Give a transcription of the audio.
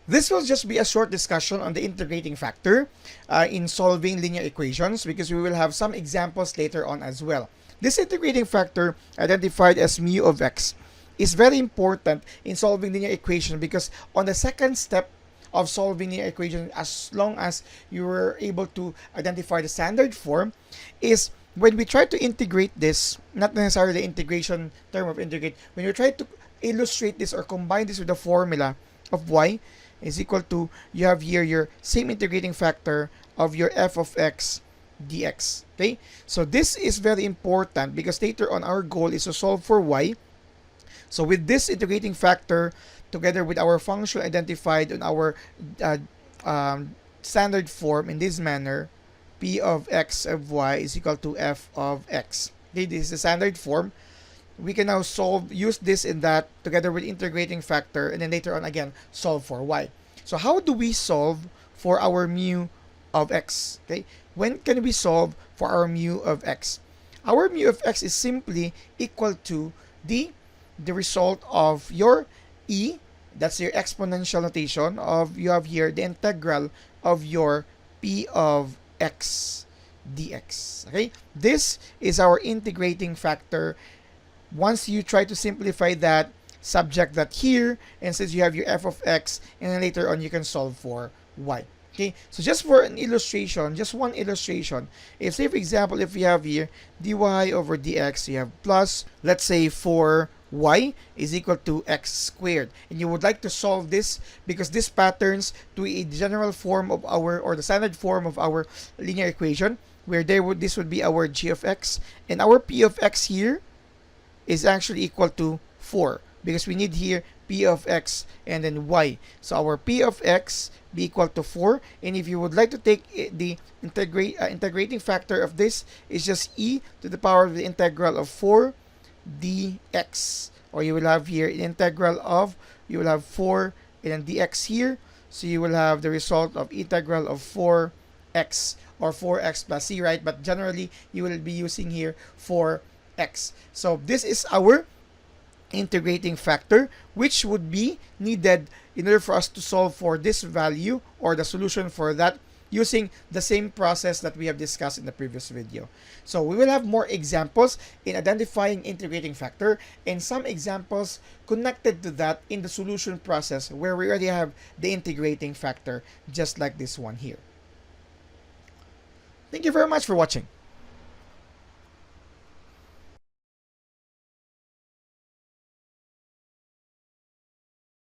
This will just be a short discussion on the integrating factor in solving linear equations, because we will have some examples later on as well. This integrating factor, identified as mu of x, is very important in solving linear equation, because on the second step of solving linear equation, as long as you were able to identify the standard form, is when we try to integrate this, not necessarily the integration term of integrate, when you try to illustrate this or combine this with the formula of y is equal to, you have here your same integrating factor of your f of x dx. Okay, so this is very important because later on our goal is to solve for y. So with this integrating factor together with our function identified on our standard form in this manner, p of x of y is equal to f of x. Okay, this is the standard form. We can now use this in that together with integrating factor, and then later on again solve for y. So how do we solve for our mu of x? Okay, when can we solve for our mu of x? Our mu of x is simply equal to the result of your e, that's your exponential notation of, you have here the integral of your p of x dx. Okay, this is our integrating factor. Once you try to simplify that, subject that here, and since you have your f of x, and then later on you can solve for y. Okay, so just for an illustration, just one illustration, if say for example, if we have here dy over dx, you have plus, let's say for y is equal to x squared, and you would like to solve this because this patterns to a general form of our, or the standard form of our linear equation, where this would be our g of x, and our p of x here is actually equal to 4, because we need here p of x and then y. So our p of x be equal to 4, and if you would like to take the integrating factor of this, is just e to the power of the integral of 4 dx, or you will have here an integral of, you will have 4 and then dx here, so you will have the result of integral of 4x, or 4x plus c, right? But generally you will be using here 4x. So this is our integrating factor, which would be needed in order for us to solve for this value, or the solution for that, using the same process that we have discussed in the previous video. So we will have more examples in identifying integrating factor, and some examples connected to that in the solution process where we already have the integrating factor, just like this one here. Thank you very much for watching.